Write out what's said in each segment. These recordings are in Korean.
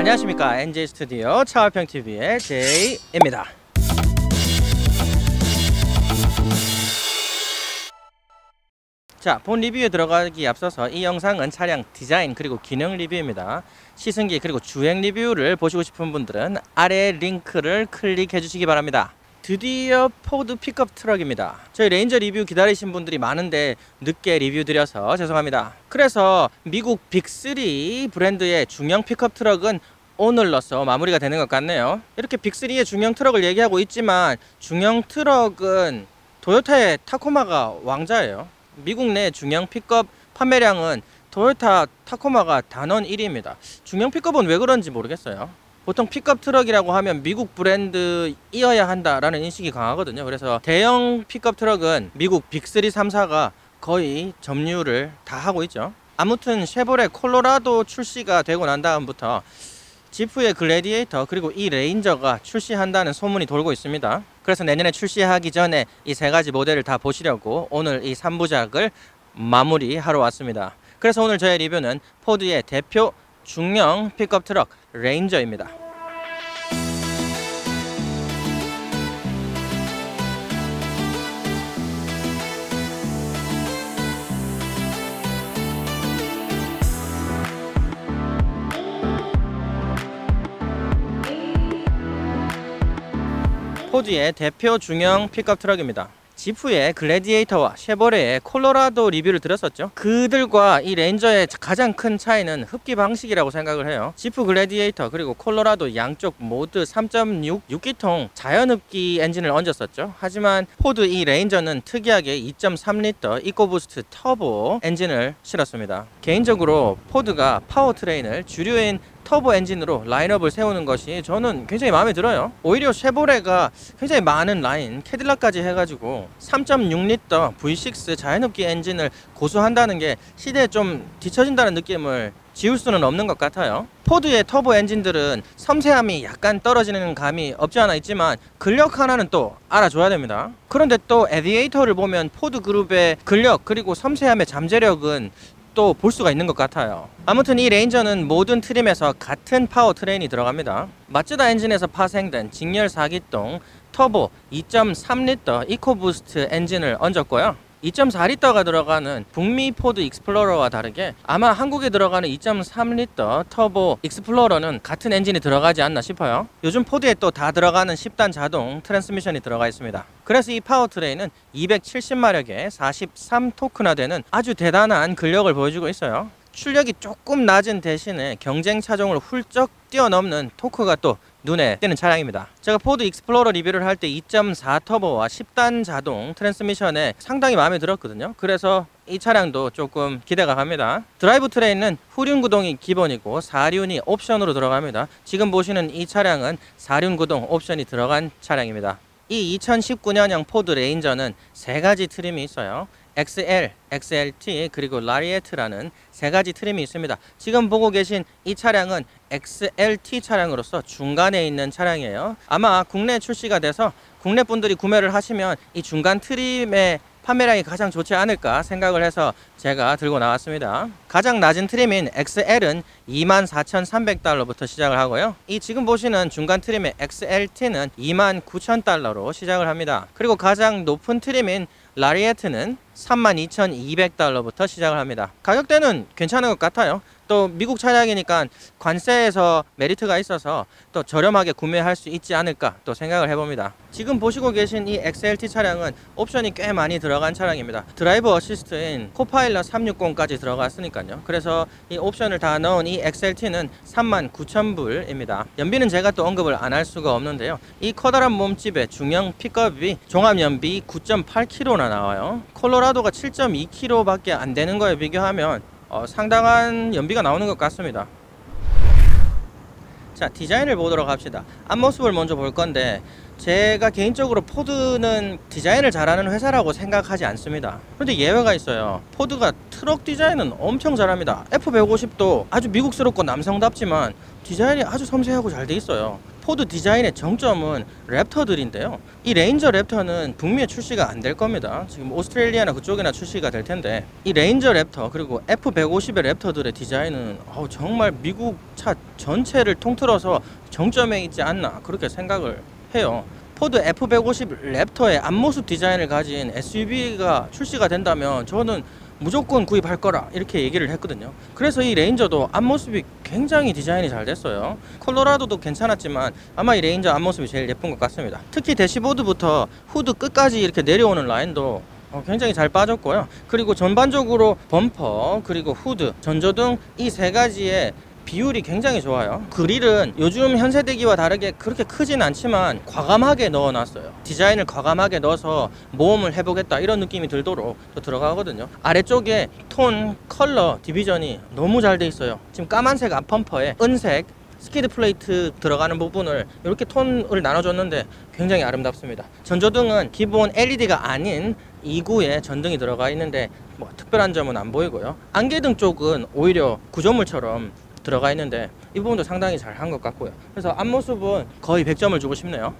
안녕하십니까, NJ 스튜디오 차활평TV의 제이입니다. 자, 본 리뷰에 들어가기 앞서서 이 영상은 차량 디자인 그리고 기능 리뷰입니다. 시승기 그리고 주행 리뷰를 보시고 싶은 분들은 아래 링크를 클릭해 주시기 바랍니다. 드디어 포드 픽업 트럭입니다. 저희 레인저 리뷰 기다리신 분들이 많은데 늦게 리뷰 드려서 죄송합니다. 그래서 미국 빅3 브랜드의 중형 픽업 트럭은 오늘로써 마무리가 되는 것 같네요. 이렇게 빅3의 중형 트럭을 얘기하고 있지만 중형 트럭은 토요타의 타코마가 왕자예요. 미국 내 중형 픽업 판매량은 토요타 타코마가 단원 1위입니다. 중형 픽업은 왜 그런지 모르겠어요. 보통 픽업 트럭이라고 하면 미국 브랜드이어야 한다라는 인식이 강하거든요. 그래서 대형 픽업 트럭은 미국 빅3, 3사가 거의 점유를 다 하고 있죠. 아무튼 쉐보레 콜로라도 출시가 되고 난 다음부터 지프의 글래디에이터 그리고 이 레인저가 출시한다는 소문이 돌고 있습니다. 그래서 내년에 출시하기 전에 이 세 가지 모델을 다 보시려고 오늘 이 3부작을 마무리하러 왔습니다. 그래서 오늘 저의 리뷰는 포드의 대표 중형 픽업 트럭 레인저입니다. 포드의 대표 중형 픽업 트럭입니다. 지프의 글래디에이터와 쉐보레의 콜로라도 리뷰를 드렸었죠. 그들과 이 레인저의 가장 큰 차이는 흡기 방식이라고 생각을 해요. 지프 글래디에이터 그리고 콜로라도 양쪽 모두 3.6 6기통 자연흡기 엔진을 얹었었죠. 하지만 포드 이 레인저는 특이하게 2.3L 이코부스트 터보 엔진을 실었습니다. 개인적으로 포드가 파워트레인을 주류인 터보 엔진으로 라인업을 세우는 것이 저는 굉장히 마음에 들어요. 오히려 쉐보레가 굉장히 많은 라인, 캐딜락까지 해가지고 3.6L V6 자연흡기 엔진을 고수한다는 게 시대에 좀 뒤처진다는 느낌을 지울 수는 없는 것 같아요. 포드의 터보 엔진들은 섬세함이 약간 떨어지는 감이 없지 않아 있지만 근력 하나는 또 알아줘야 됩니다. 그런데 또 에비에이터를 보면 포드 그룹의 근력 그리고 섬세함의 잠재력은 또 볼 수가 있는 것 같아요. 아무튼 이 레인저는 모든 트림에서 같은 파워트레인이 들어갑니다. 마츠다 엔진에서 파생된 직렬 4기통 터보 2.3L 이코부스트 엔진을 얹었고요. 2.4L가 들어가는 북미 포드 익스플로러와 다르게 아마 한국에 들어가는 2.3L 터보 익스플로러는 같은 엔진이 들어가지 않나 싶어요. 요즘 포드에 또 다 들어가는 10단 자동 트랜스미션이 들어가 있습니다. 그래서 이 파워트레인은 270마력에 43토크나 되는 아주 대단한 근력을 보여주고 있어요. 출력이 조금 낮은 대신에 경쟁 차종을 훌쩍 뛰어넘는 토크가 또 눈에 띄는 차량입니다. 제가 포드 익스플로러 리뷰를 할 때 2.4 터보와 10단 자동 트랜스미션에 상당히 마음에 들었거든요. 그래서 이 차량도 조금 기대가 갑니다. 드라이브 트레인은 후륜 구동이 기본이고 4륜이 옵션으로 들어갑니다. 지금 보시는 이 차량은 4륜 구동 옵션이 들어간 차량입니다. 이 2019년형 포드 레인저는 세 가지 트림이 있어요. XL, XLT 그리고 라리에트라는 세 가지 트림이 있습니다. 지금 보고 계신 이 차량은 XLT 차량으로서 중간에 있는 차량이에요. 아마 국내 출시가 돼서 국내 분들이 구매를 하시면 이 중간 트림의 판매량이 가장 좋지 않을까 생각을 해서 제가 들고 나왔습니다. 가장 낮은 트림인 XL은 24,300달러부터 시작을 하고요. 이 지금 보시는 중간 트림의 XLT는 29,000달러로 시작을 합니다. 그리고 가장 높은 트림인 라리에트는 32,200달러부터 시작을 합니다. 가격대는 괜찮은 것 같아요. 또 미국 차량이니까 관세에서 메리트가 있어서 또 저렴하게 구매할 수 있지 않을까 또 생각을 해봅니다. 지금 보시고 계신 이 XLT 차량은 옵션이 꽤 많이 들어간 차량입니다. 드라이브 어시스트인 코파일럿 360까지 들어갔으니까요. 그래서 이 옵션을 다 넣은 이 XLT는 39,000불입니다. 연비는 제가 또 언급을 안 할 수가 없는데요. 이 커다란 몸집의 중형 픽업이 종합연비 9.8km나 나와요. 콜로라도가 7.2km 밖에 안 되는 거에 비교하면 상당한 연비가 나오는 것 같습니다. 자, 디자인을 보도록 합시다. 앞모습을 먼저 볼 건데 제가 개인적으로 포드는 디자인을 잘하는 회사라고 생각하지 않습니다. 그런데 예외가 있어요. 포드가 트럭 디자인은 엄청 잘합니다. F150도 아주 미국스럽고 남성답지만 디자인이 아주 섬세하고 잘 돼 있어요. 포드 디자인의 정점은 랩터들인데요. 이 레인저 랩터는 북미에 출시가 안 될 겁니다. 지금 오스트레일리아나 그쪽이나 출시가 될 텐데, 이 레인저 랩터 그리고 F150의 랩터들의 디자인은 정말 미국 차 전체를 통틀어서 정점에 있지 않나 그렇게 생각을 해요. 포드 F150 랩터의 앞모습 디자인을 가진 SUV가 출시가 된다면 저는 무조건 구입할 거라 이렇게 얘기를 했거든요. 그래서 이 레인저도 앞모습이 굉장히 디자인이 잘 됐어요. 콜로라도도 괜찮았지만 아마 이 레인저 앞모습이 제일 예쁜 것 같습니다. 특히 대시보드부터 후드 끝까지 이렇게 내려오는 라인도 굉장히 잘 빠졌고요. 그리고 전반적으로 범퍼 그리고 후드, 전조등 이 세 가지의 비율이 굉장히 좋아요. 그릴은 요즘 현세대기와 다르게 그렇게 크진 않지만 과감하게 넣어놨어요. 디자인을 과감하게 넣어서 모험을 해보겠다 이런 느낌이 들도록 또 들어가거든요. 아래쪽에 톤, 컬러 디비전이 너무 잘 돼 있어요. 지금 까만색 앞범퍼에 은색 스키드 플레이트 들어가는 부분을 이렇게 톤을 나눠줬는데 굉장히 아름답습니다. 전조등은 기본 LED가 아닌 2구에 전등이 들어가 있는데 뭐 특별한 점은 안 보이고요. 안개등 쪽은 오히려 구조물처럼 들어가 있는데 이 부분도 상당히 잘 한 것 같고요. 그래서 앞모습은 거의 100점을 주고 싶네요.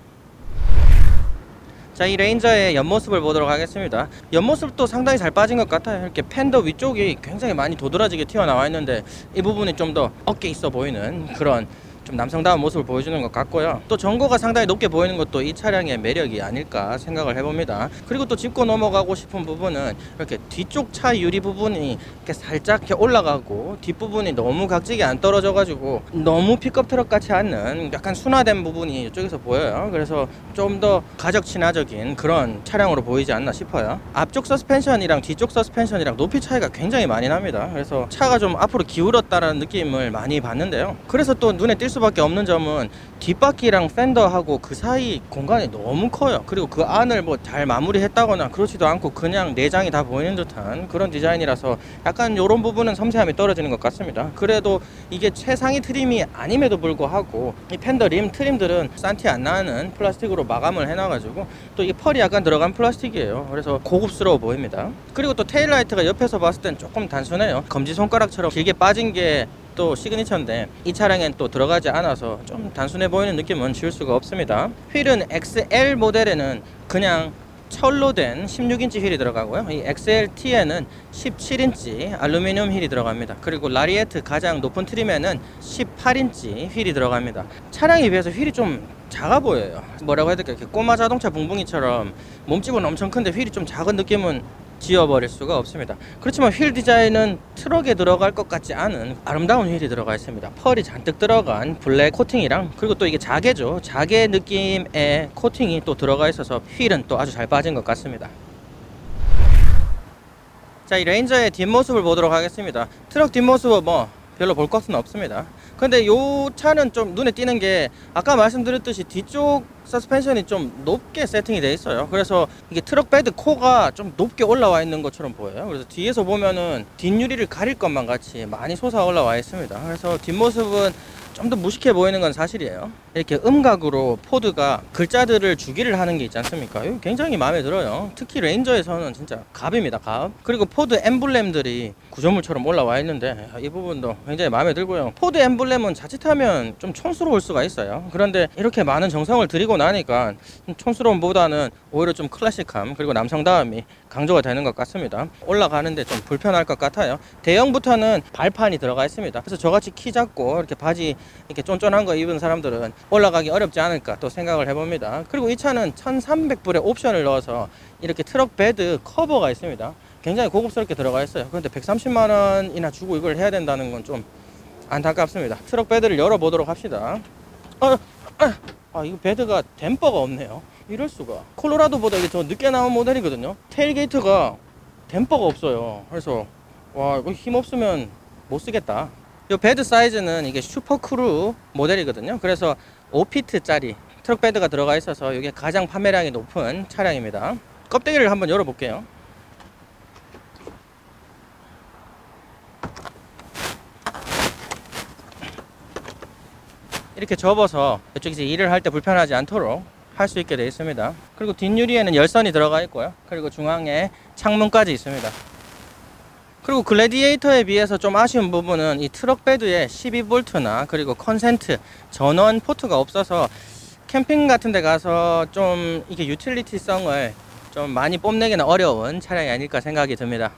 자, 이 레인저의 옆모습을 보도록 하겠습니다. 옆모습도 상당히 잘 빠진 것 같아요. 이렇게 팬더 위쪽이 굉장히 많이 도드라지게 튀어나와 있는데 이 부분이 좀 더 어깨 있어 보이는 그런 좀 남성다운 모습을 보여주는 것 같고요. 또 전고가 상당히 높게 보이는 것도 이 차량의 매력이 아닐까 생각을 해봅니다. 그리고 또 짚고 넘어가고 싶은 부분은 이렇게 뒤쪽 차 유리 부분이 이렇게 살짝 이렇게 올라가고 뒷부분이 너무 각지게 안 떨어져 가지고 너무 픽업 트럭 같지 않는 약간 순화된 부분이 이쪽에서 보여요. 그래서 좀 더 가적 친화적인 그런 차량으로 보이지 않나 싶어요. 앞쪽 서스펜션이랑 뒤쪽 서스펜션이랑 높이 차이가 굉장히 많이 납니다. 그래서 차가 좀 앞으로 기울었다라는 느낌을 많이 받는데요. 그래서 또 눈에 띌 수밖에 없는 점은 뒷바퀴랑 팬더하고 그 사이 공간이 너무 커요. 그리고 그 안을 뭐 잘 마무리했다거나 그렇지도 않고 그냥 내장이 다 보이는 듯한 그런 디자인이라서 약간 이런 부분은 섬세함이 떨어지는 것 같습니다. 그래도 이게 최상위 트림이 아님에도 불구하고 이 팬더 림 트림들은 싼티 안 나는 플라스틱으로 마감을 해놔가지고 또 이 펄이 약간 들어간 플라스틱이에요. 그래서 고급스러워 보입니다. 그리고 또 테일라이트가 옆에서 봤을 땐 조금 단순해요. 검지손가락처럼 길게 빠진 게 또 시그니처인데 이 차량엔 또 들어가지 않아서 좀 단순해 보이는 느낌은 지울 수가 없습니다. 휠은 XL 모델에는 그냥 철로 된 16인치 휠이 들어가고요. 이 XLT에는 17인치 알루미늄 휠이 들어갑니다. 그리고 라리에트 가장 높은 트림에는 18인치 휠이 들어갑니다. 차량에 비해서 휠이 좀 작아 보여요. 뭐라고 해야 될까, 이렇게 꼬마 자동차 붕붕이처럼 몸집은 엄청 큰데 휠이 좀 작은 느낌은 지워버릴 수가 없습니다. 그렇지만 휠 디자인은 트럭에 들어갈 것 같지 않은 아름다운 휠이 들어가 있습니다. 펄이 잔뜩 들어간 블랙 코팅이랑, 그리고 또 이게 자개죠. 자개 느낌의 코팅이 또 들어가 있어서 휠은 또 아주 잘 빠진 것 같습니다. 자, 이 레인저의 뒷모습을 보도록 하겠습니다. 트럭 뒷모습은 뭐 별로 볼 것은 없습니다. 근데 요 차는 좀 눈에 띄는 게 아까 말씀드렸듯이 뒤쪽 서스펜션이 좀 높게 세팅이 돼 있어요. 그래서 이게 트럭 베드 코가 좀 높게 올라와 있는 것처럼 보여요. 그래서 뒤에서 보면은 뒷유리를 가릴 것만 같이 많이 솟아 올라와 있습니다. 그래서 뒷모습은 좀 더 무식해 보이는 건 사실이에요. 이렇게 음각으로 포드가 글자들을 주기를 하는 게 있지 않습니까? 이거 굉장히 마음에 들어요. 특히 레인저에서는 진짜 갑입니다, 갑. 그리고 포드 엠블렘들이 구조물처럼 올라와 있는데 이 부분도 굉장히 마음에 들고요. 포드 엠블렘은 자칫하면 좀 촌스러울 수가 있어요. 그런데 이렇게 많은 정성을 들이고 나니까 촌스러움보다는 오히려 좀 클래식함 그리고 남성다움이 강조가 되는 것 같습니다. 올라가는데 좀 불편할 것 같아요. 대형부터는 발판이 들어가 있습니다. 그래서 저같이 키 작고 이렇게 바지 이렇게 쫀쫀한 거 입은 사람들은 올라가기 어렵지 않을까 또 생각을 해봅니다. 그리고 이 차는 1300불의 옵션을 넣어서 이렇게 트럭 베드 커버가 있습니다. 굉장히 고급스럽게 들어가 있어요. 그런데 130만 원이나 주고 이걸 해야 된다는 건 좀 안타깝습니다. 트럭 베드를 열어보도록 합시다. 이거 베드가 댐퍼가 없네요. 이럴 수가. 콜로라도보다 이게 더 늦게 나온 모델이거든요. 테일게이트가 댐퍼가 없어요. 그래서 와, 이거 힘 없으면 못 쓰겠다. 이 베드 사이즈는 이게 슈퍼크루 모델이거든요. 그래서 5피트짜리 트럭 베드가 들어가 있어서 이게 가장 판매량이 높은 차량입니다. 껍데기를 한번 열어볼게요. 이렇게 접어서 이쪽에서 일을 할 때 불편하지 않도록 할 수 있게 되어 있습니다. 그리고 뒷유리에는 열선이 들어가 있고요. 그리고 중앙에 창문까지 있습니다. 그리고 글래디에이터에 비해서 좀 아쉬운 부분은 이 트럭 베드에 12V나 그리고 컨센트 전원 포트가 없어서 캠핑 같은 데 가서 좀 이게 유틸리티성을 좀 많이 뽐내기는 어려운 차량이 아닐까 생각이 듭니다.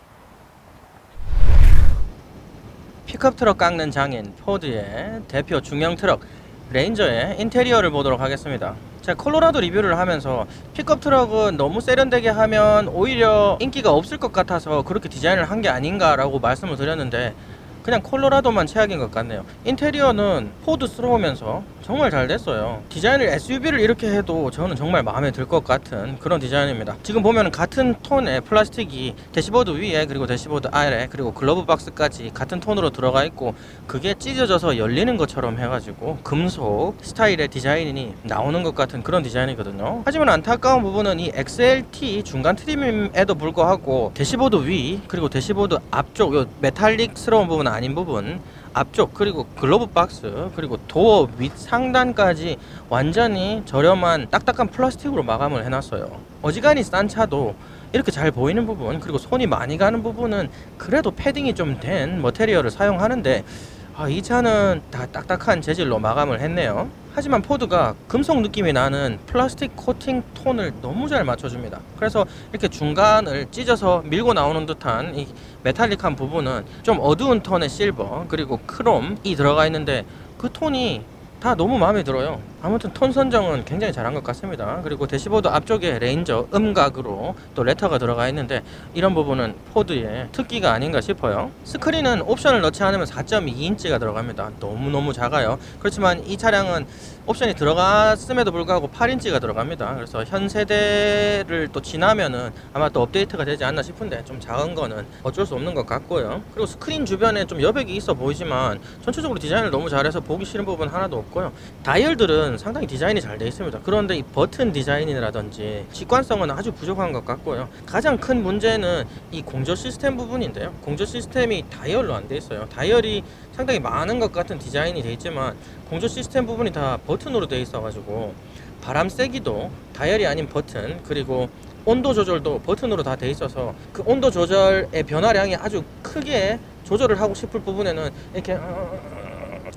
픽업 트럭 깎는 장인 포드의 대표 중형 트럭 레인저의 인테리어를 보도록 하겠습니다. 제가 콜로라도 리뷰를 하면서 픽업 트럭은 너무 세련되게 하면 오히려 인기가 없을 것 같아서 그렇게 디자인을 한 게 아닌가 라고 말씀을 드렸는데 그냥 콜로라도만 최악인 것 같네요. 인테리어는 포드스러우면서 정말 잘 됐어요. 디자인을 SUV를 이렇게 해도 저는 정말 마음에 들 것 같은 그런 디자인입니다. 지금 보면 같은 톤의 플라스틱이 대시보드 위에 그리고 대시보드 아래 그리고 글러브 박스까지 같은 톤으로 들어가 있고 그게 찢어져서 열리는 것처럼 해가지고 금속 스타일의 디자인이 나오는 것 같은 그런 디자인이거든요. 하지만 안타까운 부분은 이 XLT 중간 트림에도 불구하고 대시보드 위 그리고 대시보드 앞쪽 요 메탈릭스러운 부분 아닌 부분 앞쪽 그리고 글러브 박스 그리고 도어 윗 상단까지 완전히 저렴한 딱딱한 플라스틱으로 마감을 해놨어요. 어지간히 싼 차도 이렇게 잘 보이는 부분 그리고 손이 많이 가는 부분은 그래도 패딩이 좀 된 머테리얼을 사용하는데 이 차는 다 딱딱한 재질로 마감을 했네요. 하지만 포드가 금속 느낌이 나는 플라스틱 코팅 톤을 너무 잘 맞춰줍니다. 그래서 이렇게 중간을 찢어서 밀고 나오는 듯한 이 메탈릭한 부분은 좀 어두운 톤의 실버 그리고 크롬이 들어가 있는데 그 톤이 다 너무 마음에 들어요. 아무튼 톤 선정은 굉장히 잘한 것 같습니다. 그리고 대시보드 앞쪽에 레인저 음각으로 또 레터가 들어가 있는데 이런 부분은 포드의 특기가 아닌가 싶어요. 스크린은 옵션을 넣지 않으면 4.2인치가 들어갑니다. 너무너무 작아요. 그렇지만 이 차량은 옵션이 들어갔음에도 불구하고 8인치가 들어갑니다. 그래서 현 세대를 또 지나면은 아마 또 업데이트가 되지 않나 싶은데 좀 작은 거는 어쩔 수 없는 것 같고요. 그리고 스크린 주변에 좀 여백이 있어 보이지만 전체적으로 디자인을 너무 잘해서 보기 싫은 부분 하나도 없고요. 다이얼들은 상당히 디자인이 잘 되어 있습니다. 그런데 이 버튼 디자인이라든지 직관성은 아주 부족한 것 같고요. 가장 큰 문제는 이 공조 시스템 부분인데요. 공조 시스템이 다이얼로 안 되어 있어요. 다이얼이 상당히 많은 것 같은 디자인이 되어 있지만 공조 시스템 부분이 다 버튼으로 되어 있어 가지고 바람 세기도 다이얼이 아닌 버튼 그리고 온도 조절도 버튼으로 다 되어 있어서 그 온도 조절의 변화량이 아주 크게 조절을 하고 싶을 부분에는 이렇게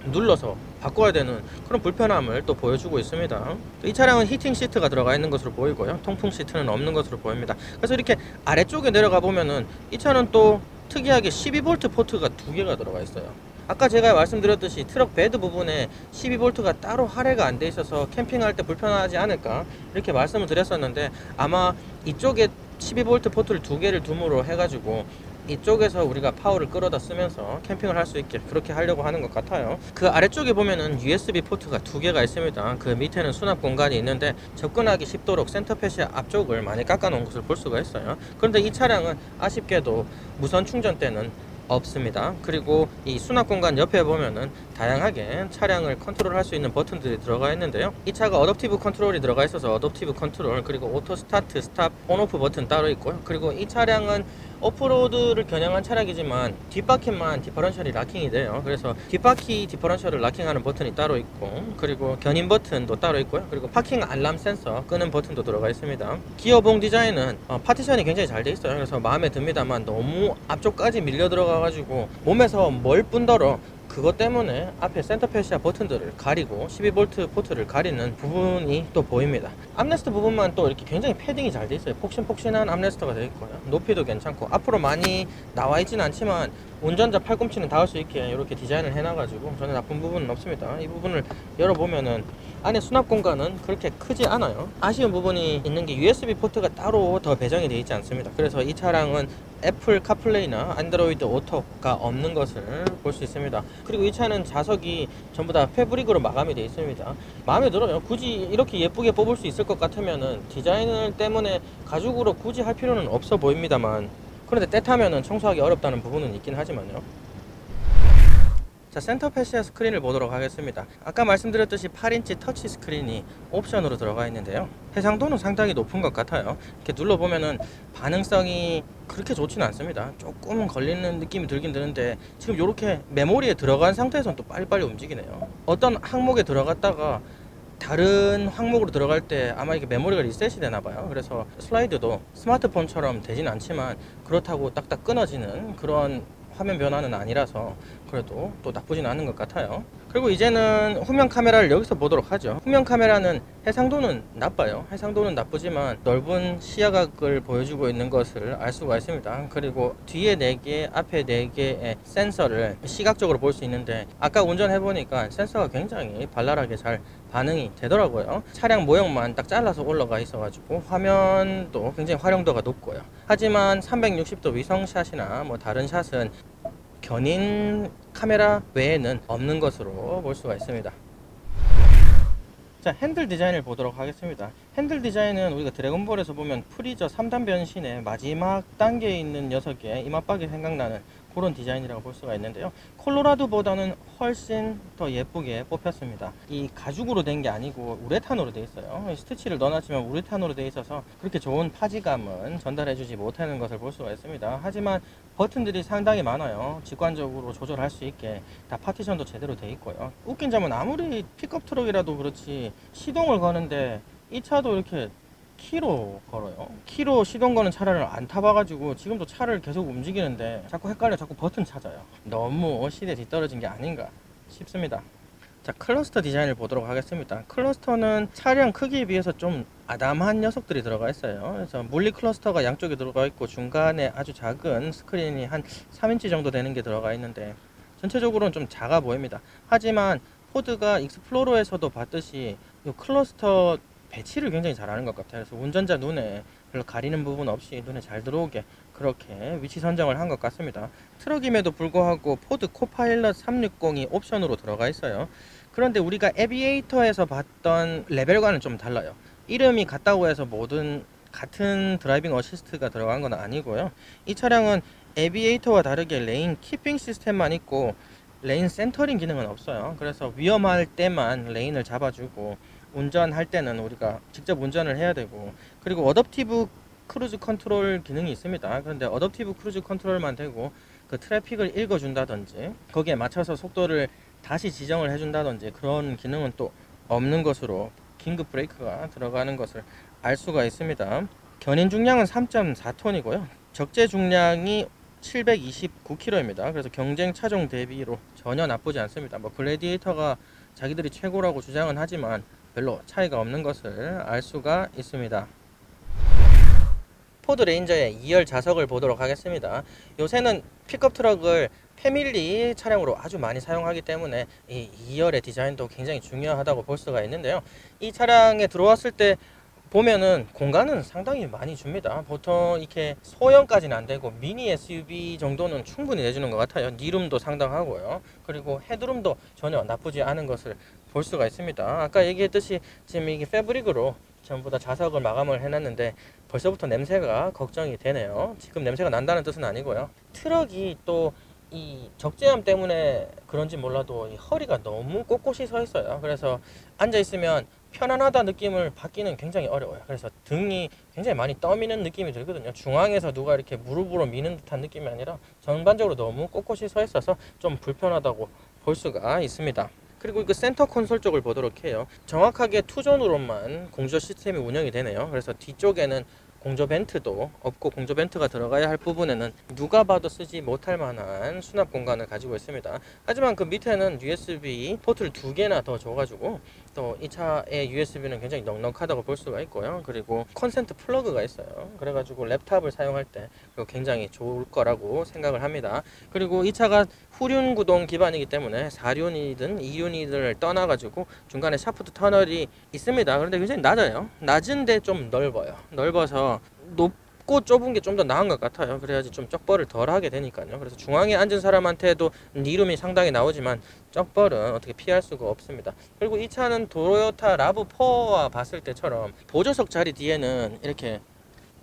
눌러서 바꿔야 되는 그런 불편함을 또 보여주고 있습니다. 이 차량은 히팅 시트가 들어가 있는 것으로 보이고요. 통풍 시트는 없는 것으로 보입니다. 그래서 이렇게 아래쪽에 내려가 보면은 이 차는 또 특이하게 12V 포트가 2개가 들어가 있어요. 아까 제가 말씀드렸듯이 트럭 베드 부분에 12V가 따로 할애가 안 돼 있어서 캠핑할 때 불편하지 않을까 이렇게 말씀을 드렸었는데 아마 이쪽에 12V 포트를 2개를 둠으로 해가지고 이쪽에서 우리가 파워를 끌어다 쓰면서 캠핑을 할 수 있게 그렇게 하려고 하는 것 같아요. 그 아래쪽에 보면은 USB 포트가 2개가 있습니다. 그 밑에는 수납 공간이 있는데 접근하기 쉽도록 센터패시아 앞쪽을 많이 깎아 놓은 것을 볼 수가 있어요. 그런데 이 차량은 아쉽게도 무선 충전대는 없습니다. 그리고 이 수납 공간 옆에 보면은 다양하게 차량을 컨트롤할 수 있는 버튼들이 들어가 있는데요. 이 차가 어댑티브 컨트롤이 들어가 있어서 어댑티브 컨트롤 그리고 오토 스타트 스탑 온오프 버튼 따로 있고요. 그리고 이 차량은 오프로드를 겨냥한 차량이지만 뒷바퀴만 디퍼런셜이 락킹이 돼요. 그래서 뒷바퀴 디퍼런셜을 락킹하는 버튼이 따로 있고 그리고 견인 버튼도 따로 있고요. 그리고 파킹 알람 센서 끄는 버튼도 들어가 있습니다. 기어봉 디자인은 파티션이 굉장히 잘 돼 있어요. 그래서 마음에 듭니다만 너무 앞쪽까지 밀려 들어가 가지고 몸에서 멀 뿐더러 그것 때문에 앞에 센터패시아 버튼들을 가리고 12V 포트를 가리는 부분이 또 보입니다. 암레스트 부분만 또 이렇게 굉장히 패딩이 잘 돼 있어요. 폭신폭신한 암레스트가 되어 있고요. 높이도 괜찮고 앞으로 많이 나와 있지는 않지만 운전자 팔꿈치는 닿을 수 있게 이렇게 디자인을 해놔가지고 저는 나쁜 부분은 없습니다. 이 부분을 열어보면은 안에 수납 공간은 그렇게 크지 않아요. 아쉬운 부분이 있는 게 USB 포트가 따로 더 배정이 되어 있지 않습니다. 그래서 이 차량은 애플 카플레이나 안드로이드 오토가 없는 것을 볼 수 있습니다. 그리고 이 차는 자석이 전부 다 패브릭으로 마감이 되어 있습니다. 마음에 들어요. 굳이 이렇게 예쁘게 뽑을 수 있을 것 같으면은 디자인 때문에 가죽으로 굳이 할 필요는 없어 보입니다만 그런데 때 타면은 청소하기 어렵다는 부분은 있긴 하지만요. 자, 센터패시아 스크린을 보도록 하겠습니다. 아까 말씀드렸듯이 8인치 터치 스크린이 옵션으로 들어가 있는데요. 해상도는 상당히 높은 것 같아요. 이렇게 눌러보면은 반응성이 그렇게 좋지는 않습니다. 조금은 걸리는 느낌이 들긴 드는데 지금 이렇게 메모리에 들어간 상태에서는 또 빨리빨리 움직이네요. 어떤 항목에 들어갔다가 다른 항목으로 들어갈 때 아마 이게 메모리가 리셋이 되나 봐요. 그래서 슬라이드도 스마트폰처럼 되진 않지만 그렇다고 딱딱 끊어지는 그런 화면 변화는 아니라서 그래도 또 나쁘진 않은 것 같아요. 그리고 이제는 후면 카메라를 여기서 보도록 하죠. 후면 카메라는 해상도는 나빠요. 해상도는 나쁘지만 넓은 시야각을 보여주고 있는 것을 알 수가 있습니다. 그리고 뒤에 4개, 앞에 4개의 센서를 시각적으로 볼 수 있는데 아까 운전해 보니까 센서가 굉장히 발랄하게 잘 반응이 되더라고요. 차량 모형만 딱 잘라서 올라가 있어 가지고 화면도 굉장히 활용도가 높고요. 하지만 360도 위성샷이나 뭐 다른 샷은 견인 카메라 외에는 없는 것으로 볼 수가 있습니다. 자, 핸들 디자인을 보도록 하겠습니다. 핸들 디자인은 우리가 드래곤볼에서 보면 프리저 3단 변신의 마지막 단계에 있는 녀석의 이맛박이 생각나는 그런 디자인이라고 볼 수가 있는데요. 콜로라도보다는 훨씬 더 예쁘게 뽑혔습니다. 이 가죽으로 된 게 아니고 우레탄으로 되어 있어요. 스티치를 넣어놨지만 우레탄으로 되어 있어서 그렇게 좋은 파지감은 전달해주지 못하는 것을 볼 수가 있습니다. 하지만 버튼들이 상당히 많아요. 직관적으로 조절할 수 있게 다 파티션도 제대로 되어 있고요. 웃긴 점은 아무리 픽업 트럭이라도 그렇지 시동을 거는데 이 차도 이렇게 키로 걸어요. 키로 시동 거는 차를 안 타봐가지고 지금도 차를 계속 움직이는데 자꾸 헷갈려. 자꾸 버튼 찾아요. 너무 시대에 뒤떨어진 게 아닌가 싶습니다. 자, 클러스터 디자인을 보도록 하겠습니다. 클러스터는 차량 크기에 비해서 좀 아담한 녀석들이 들어가 있어요. 그래서 물리 클러스터가 양쪽에 들어가 있고 중간에 아주 작은 스크린이 한 3인치 정도 되는 게 들어가 있는데 전체적으로는 좀 작아 보입니다. 하지만 포드가 익스플로러에서도 봤듯이 이 클러스터 배치를 굉장히 잘하는 것 같아요. 그래서 운전자 눈에 별로 가리는 부분 없이 눈에 잘 들어오게 그렇게 위치 선정을 한 것 같습니다. 트럭임에도 불구하고 포드 코파일럿 360이 옵션으로 들어가 있어요. 그런데 우리가 에비에이터에서 봤던 레벨과는 좀 달라요. 이름이 같다고 해서 모든 같은 드라이빙 어시스트가 들어간 건 아니고요. 이 차량은 에비에이터와 다르게 레인 키핑 시스템만 있고 레인 센터링 기능은 없어요. 그래서 위험할 때만 레인을 잡아주고 운전할 때는 우리가 직접 운전을 해야 되고, 그리고 어댑티브 크루즈 컨트롤 기능이 있습니다. 그런데 어댑티브 크루즈 컨트롤만 되고 그 트래픽을 읽어준다든지 거기에 맞춰서 속도를 다시 지정을 해준다든지 그런 기능은 또 없는 것으로 긴급 브레이크가 들어가는 것을 알 수가 있습니다. 견인 중량은 3.4톤이고요 적재 중량이 729kg입니다. 그래서 경쟁 차종 대비로 전혀 나쁘지 않습니다. 뭐 글래디에이터가 자기들이 최고라고 주장은 하지만 별로 차이가 없는 것을 알 수가 있습니다. 포드 레인저의 2열 좌석을 보도록 하겠습니다. 요새는 픽업 트럭을 패밀리 차량으로 아주 많이 사용하기 때문에 이 2열의 디자인도 굉장히 중요하다고 볼 수가 있는데요. 이 차량에 들어왔을 때 보면은 공간은 상당히 많이 줍니다. 보통 이렇게 소형까지는 안 되고 미니 SUV 정도는 충분히 내주는 것 같아요. 니룸도 상당하고요. 그리고 헤드룸도 전혀 나쁘지 않은 것을 볼 수가 있습니다. 아까 얘기했듯이 지금 이게 패브릭으로 전부 다 좌석을 마감을 해놨는데 벌써부터 냄새가 걱정이 되네요. 지금 냄새가 난다는 뜻은 아니고요. 트럭이 또 이 적재함 때문에 그런지 몰라도 이 허리가 너무 꼿꼿이 서 있어요. 그래서 앉아 있으면 편안하다 느낌을 받기는 굉장히 어려워요. 그래서 등이 굉장히 많이 떠미는 느낌이 들거든요. 중앙에서 누가 이렇게 무릎으로 미는 듯한 느낌이 아니라 전반적으로 너무 꼿꼿이 서 있어서 좀 불편하다고 볼 수가 있습니다. 그리고 그 센터 콘솔 쪽을 보도록 해요. 정확하게 투존으로만 공조 시스템이 운영이 되네요. 그래서 뒤쪽에는 공조 벤트도 없고 공조 벤트가 들어가야 할 부분에는 누가 봐도 쓰지 못할 만한 수납 공간을 가지고 있습니다. 하지만 그 밑에는 USB 포트를 2개나 더 줘가지고 또 이 차의 USB는 굉장히 넉넉하다고 볼 수가 있고요. 그리고 콘센트 플러그가 있어요. 그래가지고 랩탑을 사용할 때 굉장히 좋을 거라고 생각을 합니다. 그리고 이 차가 후륜 구동 기반이기 때문에 4륜이든 2륜이든을 떠나가지고 중간에 샤프트 터널이 있습니다. 그런데 굉장히 낮아요. 낮은데 좀 넓어요. 넓어서 높고 좁은 게 좀 더 나은 것 같아요. 그래야지 좀 쩍벌을 덜 하게 되니까요. 그래서 중앙에 앉은 사람한테도 니룸이 상당히 나오지만 쩍벌은 어떻게 피할 수가 없습니다. 그리고 이 차는 토요타 라브4와 봤을 때처럼 보조석 자리 뒤에는 이렇게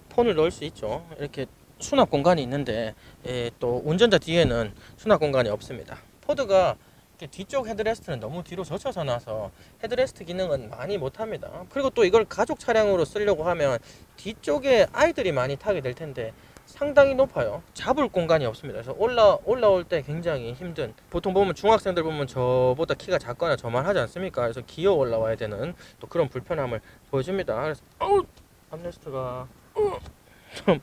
폰을 넣을 수 있죠. 이렇게 수납 공간이 있는데 또 운전자 뒤에는 수납 공간이 없습니다. 포드가 뒤쪽 헤드레스트는 너무 뒤로 젖혀서 놔서 헤드레스트 기능은 많이 못합니다. 그리고 또 이걸 가족 차량으로 쓰려고 하면 뒤쪽에 아이들이 많이 타게 될 텐데 상당히 높아요. 잡을 공간이 없습니다. 그래서 올라올 때 굉장히 힘든, 보통 보면 중학생들 보면 저보다 키가 작거나 저만 하지 않습니까? 그래서 기어 올라와야 되는 또 그런 불편함을 보여줍니다. 그래서 암레스트가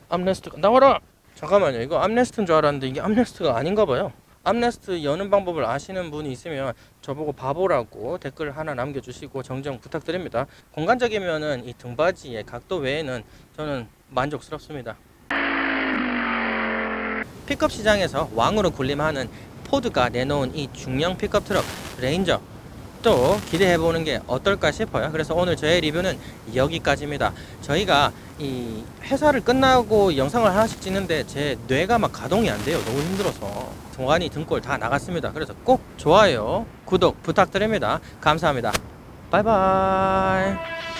암레스트가 나와라. 잠깐만요, 이거 암레스트인 줄 알았는데 이게 암레스트가 아닌가 봐요. 암레스트 여는 방법을 아시는 분이 있으면 저보고 바보라고 댓글 하나 남겨주시고 정정 부탁드립니다. 공간적이면은 이 등받이의 각도 외에는 저는 만족스럽습니다. 픽업 시장에서 왕으로 군림하는 포드가 내놓은 이 중형 픽업 트럭 레인저, 또 기대해보는 게 어떨까 싶어요. 그래서 오늘 저의 리뷰는 여기까지입니다. 저희가 이 회사를 끝나고 영상을 하나씩 찍는데 제 뇌가 막 가동이 안 돼요. 너무 힘들어서 동안이 등골 다 나갔습니다. 그래서 꼭 좋아요, 구독 부탁드립니다. 감사합니다. 바이바이.